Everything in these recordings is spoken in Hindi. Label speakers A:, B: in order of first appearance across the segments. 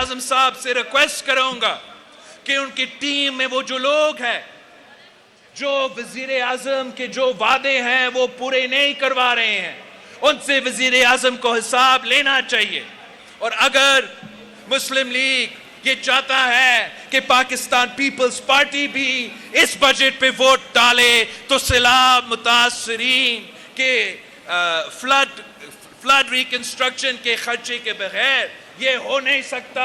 A: आजम साहब से रिक्वेस्ट करूंगा कि उनकी टीम में वो जो लोग हैं जो वजीर आजम के जो वादे हैं वो पूरे नहीं करवा रहे हैं, उनसे वजीर आजम को हिसाब लेना चाहिए। और अगर मुस्लिम लीग ये चाहता है कि पाकिस्तान पीपल्स पार्टी भी इस बजट पे वोट डाले तो सैलाब मुतासरीन के फ्लड रिकंस्ट्रक्शन के खर्चे के बगैर ये हो नहीं सकता।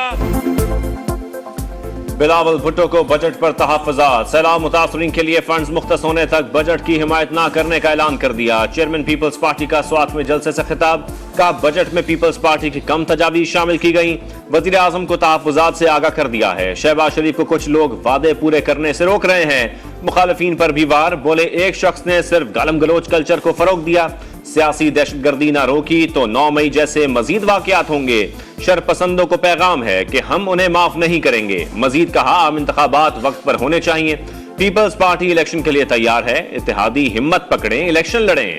B: बिलावल भुट्टो को बजट पर तहफ़्फ़ुज़ात, सैलाब मुतासरीन के लिए फंड्स मुख्तस होने तक बजट की हिमायत न करने का ऐलान कर दिया। चेयरमैन पीपल्स पार्टी का स्वात में जलसे से खिताब, का बजट में पीपल्स पार्टी की कम तजावीज़ शामिल की गई। वज़ीर आज़म को तहफ़्फ़ुज़ात से आगाह कर दिया है। शहबाज शरीफ को कुछ लोग वादे पूरे करने से रोक रहे हैं। मुखालिफिन पर भी वार, बोले एक शख्स ने सिर्फ गालम गलोच कल्चर को फरोग दिया। सियासी दहशतगर्दी ना रोकी तो 9 मई जैसे मजीद वाकयात होंगे। शरपसंदों को पैगाम है कि हम उन्हें माफ नहीं करेंगे। मजीद कहा आम इंतखाबात वक्त पर होने चाहिए। पीपल्स पार्टी इलेक्शन के लिए तैयार है। इत्तेहादी हिम्मत पकड़ें, इलेक्शन लड़ें।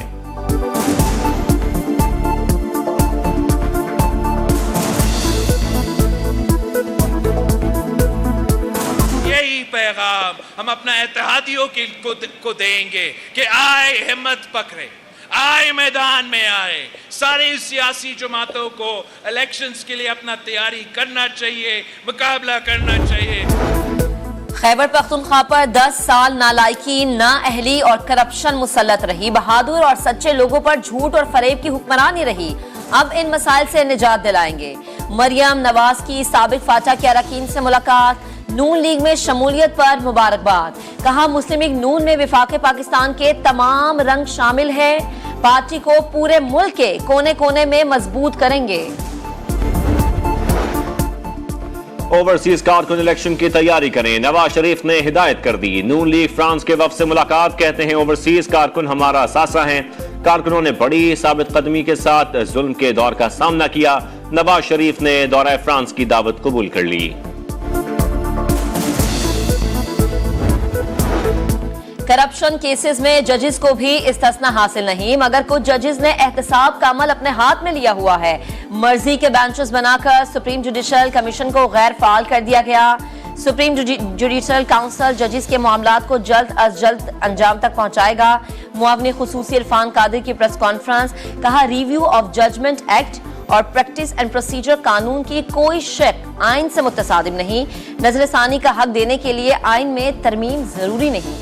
A: यही पैगाम हम अपना इत्तेहादियों को देंगे कि आए हिम्मत पकड़े, आए मैदान में आए। सारी सियासी जमातों को इलेक्शंस के लिए अपना तैयारी करना चाहिए, मुकाबला करना चाहिए।
C: खैबर पख्तूनख्वा पर 10 साल नालायकी, नाअहली और करप्शन मुसल्लत रही। बहादुर और सच्चे लोगों पर झूठ और फरेब की हुक्मरानी रही। अब इन मसाइल से निजात दिलाएंगे। मरियम नवाज की साबिक फाटा के अरकान से मुलाकात, नून लीग में शमूलियत पर मुबारकबाद। कहा मुस्लिम लीग नून में विफाके पाकिस्तान के तमाम रंग शामिल है। पार्टी को पूरे मुल्क के कोने कोने में मजबूत करेंगे।
B: ओवरसीज कारकुन इलेक्शन की तैयारी करें, नवाज शरीफ ने हिदायत कर दी। नून लीग फ्रांस के वफ्द से मुलाकात, कहते हैं ओवरसीज कारकुन हमारा सासा हैं। कारकुनों ने बड़ी साबित कदमी के साथ जुल्म के दौर का सामना किया। नवाज शरीफ ने दौरा फ्रांस की दावत कबूल कर ली।
C: करप्शन केसेस में जजेस को भी इस्तिस्ना हासिल नहीं, मगर कुछ जजेस ने एहतसाब का अमल अपने हाथ में लिया हुआ है। मर्जी के बेंचेस बनाकर सुप्रीम जुडिशल कमीशन को गैर फाल कर दिया गया। सुप्रीम जुडिशल काउंसिल जजेस के मामलात को जल्द अज जल्द अंजाम तक पहुंचाएगा। मुआवनी खुसूसी इरफान कादिर की प्रेस कॉन्फ्रेंस, कहा रिव्यू ऑफ जजमेंट एक्ट और प्रैक्टिस एंड प्रोसीजर कानून की कोई शक आइन से मुतसादिम नहीं। नजरसानी का हक देने के लिए आइन में तरमीम जरूरी नहीं।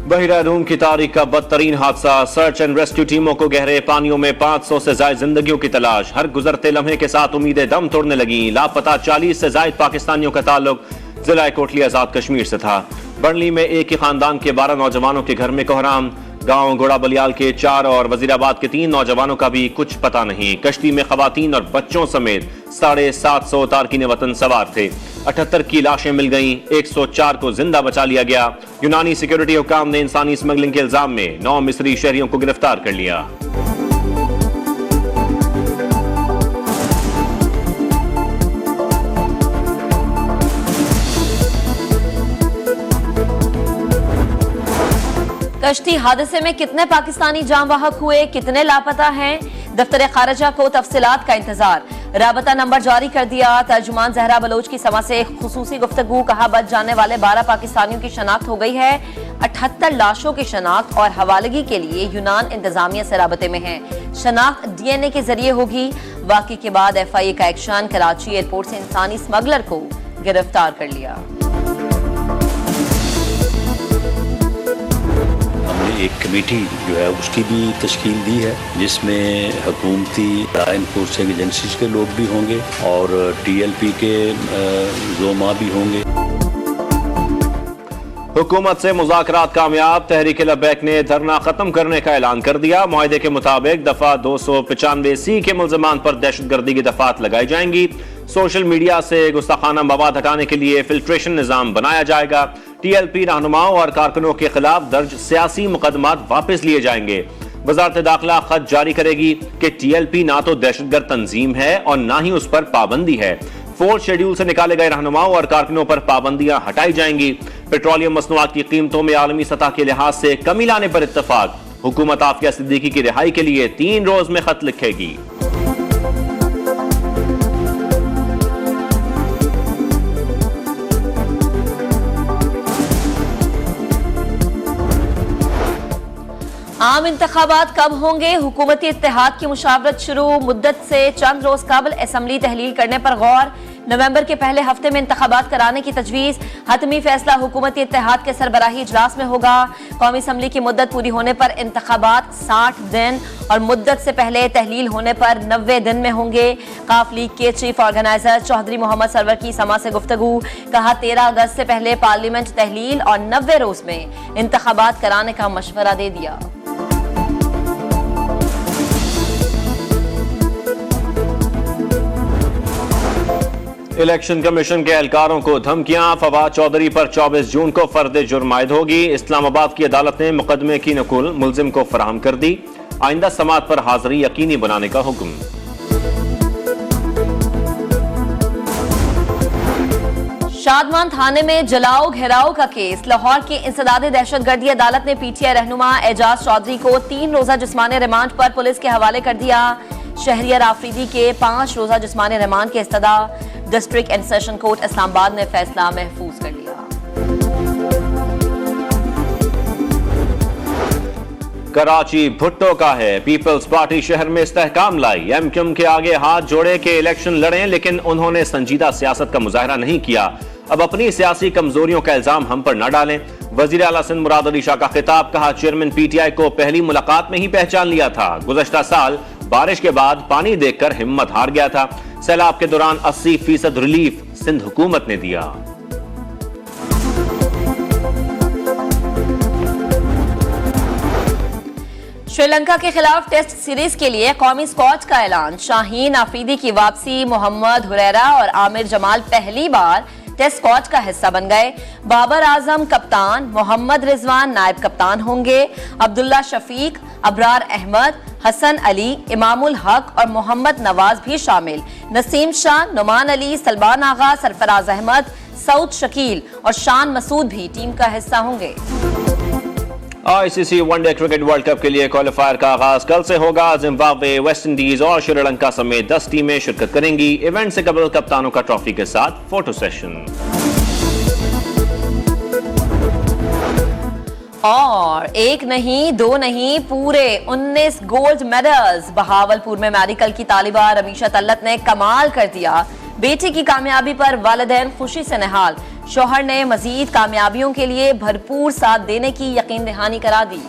B: बहिरा रूम की तारीख का बदतरीन हादसा, सर्च एंड रेस्क्यू टीमों को गहरे पानियों में 500 से ज्यादा जिंदगियों की तलाश। हर गुजरते लम्हे के साथ उम्मीदें दम तोड़ने लगी। लापता 40 से ज्यादा पाकिस्तानियों का ताल्लुक जिला कोटली आजाद कश्मीर से था। बर्ली में एक ही खानदान के 12 नौजवानों के घर में कोहराम। गांव घोड़ा बलियाल के 4 और वजीराबाद के 3 नौजवानों का भी कुछ पता नहीं। कश्ती में खवातीन और बच्चों समेत 750 तारकीन वतन सवार थे। 78 की लाशें मिल गईं, 104 को जिंदा बचा लिया गया। यूनानी सिक्योरिटी हुकाम ने इंसानी स्मगलिंग के इल्जाम में 9 मिस्री शहरियों को गिरफ्तार कर लिया।
C: कश्ती हादसे में कितने पाकिस्तानी जान वाहक हुए, कितने लापता हैं? दफ्तर खारजा को तफसीलात का इंतजार। राबता नंबर जारी कर दिया। तर्जुमान जहरा बलोच की समा से खुसूसी गुफ्तगू, कहा बच जाने वाले 12 पाकिस्तानियों की शनाख्त हो गई है। 78 लाशों की शनाख्त और हवालगी के लिए यूनान इंतजामिया से राबते में है। शनाख्त DNA के जरिए होगी। वाक़ई के बाद FIA का एक्शन, कराची एयरपोर्ट से इंसानी स्मगलर को गिरफ्तार कर लिया।
D: एक कमेटी जो है उसकी भी तश्कील दी है, जिसमें हुकूमती इन्फोर्सिंग एजेंसीज के लोग भी होंगे और TLP के ज़ोमा भी होंगे।
B: हुकूमत से मुज़ाकरात कामयाब, तहरीक लब्बैक ने धरना खत्म करने का ऐलान कर दिया। मुआहदे के मुताबिक दफा 295C के मुल्ज़मान पर दहशतगर्दी की दफात लगाई जाएंगी। सोशल मीडिया से गुस्ताखाना मवाद हटाने के लिए फिल्ट्रेशन निज़ाम बनाया जाएगा। TLP रहनुमाओं और कारकुनों के खिलाफ दर्ज सियासी मुकदमात वापस लिए जाएंगे। वजारत दाखिला खत जारी करेगी कि TLP ना तो दहशतगर्द तंजीम है और ना ही उस पर पाबंदी है। 4th शेड्यूल से निकाले गए रहनुमाओं और कारकुनों पर पाबंदियां हटाई जाएंगी। पेट्रोलियम मसनूआत की कीमतों में आलमी सतह के लिहाज से कमी लाने पर इत्तफाक। हुकूमत आफिया सिद्दीकी की रिहाई के लिए 3 रोज में खत लिखेगी।
C: आम इंतखाबात कब होंगे? हुकूमती इत्तेहाद की मुशावरत शुरू। मुद्दत से चंद रोज कबल असम्बली तहलील करने पर गौर। नवंबर के पहले हफ्ते में इंतखाबात कराने की तजवीज़। हतमी फैसला हुकूमती इत्तेहाद के सरबराही इजलास में होगा। कौमी असम्बली की मुद्दत पूरी होने पर इंतखाबात 60 दिन और मुद्दत से पहले तहलील होने पर 90 दिन में होंगे। काफ लीग के चीफ ऑर्गेनाइजर चौधरी मोहम्मद सरवर की समा से गुफ्तगू। कहा 13 अगस्त से पहले पार्लियामेंट तहलील और 90 रोज में इंतखाबात कराने का मशवरा दे दिया।
B: इलेक्शन कमीशन के एहलकारों को धमकियां। फवाद चौधरी पर 24 जून को फर्द जुर्म आयद होगी। इस्लामाबाद की अदालत ने मुकदमे की नकुल मुल्जिम को फराहम कर दी। आइंदा समाअत पर हाजिरी यकीनी बनाने का हुक्म।
C: शादमान थाने में जलाओ घेराव का केस। लाहौर की इंसदाद दहशतगर्दी अदालत ने पीटीआई रहनुमा एजाज चौधरी को 3 रोजा जिस्मानी रिमांड पर पुलिस के हवाले कर दिया। शहरियार आफरीदी के 5 रोजा जिस्मानी रिमांड की इस्तदा district and session court Islamabad ने फैसला महफूज कर लिया।
B: कराची भुट्टो का है। पीपल्स पार्टी शहर में इस्तेहकाम लाई। एमक्यूएम के आगे हाथ जोड़े के इलेक्शन लड़े, लेकिन उन्होंने संजीदा सियासत का मुजाहरा नहीं किया। अब अपनी सियासी कमजोरियों का इल्जाम हम पर न डालें। वजीर आला सिंध मुराद अली शाह का खिताब। कहा चेयरमैन पीटीआई को पहली मुलाकात में ही पहचान लिया था। गुज़श्ता साल बारिश के बाद पानी देखकर हिम्मत हार गया था। सैलाब के दौरान 80% रिलीफ सिंध हुकूमत ने दिया।
C: श्रीलंका के खिलाफ टेस्ट सीरीज के लिए कौमी स्क्वाड का ऐलान। शाहीन आफरीदी की वापसी। मोहम्मद हुरैरा और आमिर जमाल पहली बार टेस्ट स्क्वाड का हिस्सा बन गए। बाबर आजम कप्तान, मोहम्मद रिजवान नायब कप्तान होंगे। अब्दुल्ला शफीक, अबरार अहमद, हसन अली, इमामुल हक और मोहम्मद नवाज भी शामिल। नसीम शाह, नुमान अली, सलमान आगा, सरफराज अहमद, सऊद शकील और शान मसूद भी टीम का हिस्सा होंगे।
B: ICC one day cricket world cup के लिए क्वालिफायर का आगाज कल से होगा। जिम्बाब्वे, वेस्ट इंडीज और श्रीलंका समेत 10 टीमें शिरकत करेंगी। इवेंट से कबल कप्तानों का ट्रॉफी के साथ फोटो सेशन।
C: और एक नहीं, 2 नहीं, पूरे 19 गोल्ड मेडल्स। बहावलपुर में मेडिकल की तालिबा रमीशा तल्लत ने कमाल कर दिया। बेटी की कामयाबी पर वालिदैन खुशी से निहाल। शौहर ने मजीद कामयाबियों के लिए भरपूर साथ देने की यकीन दहानी करा दी।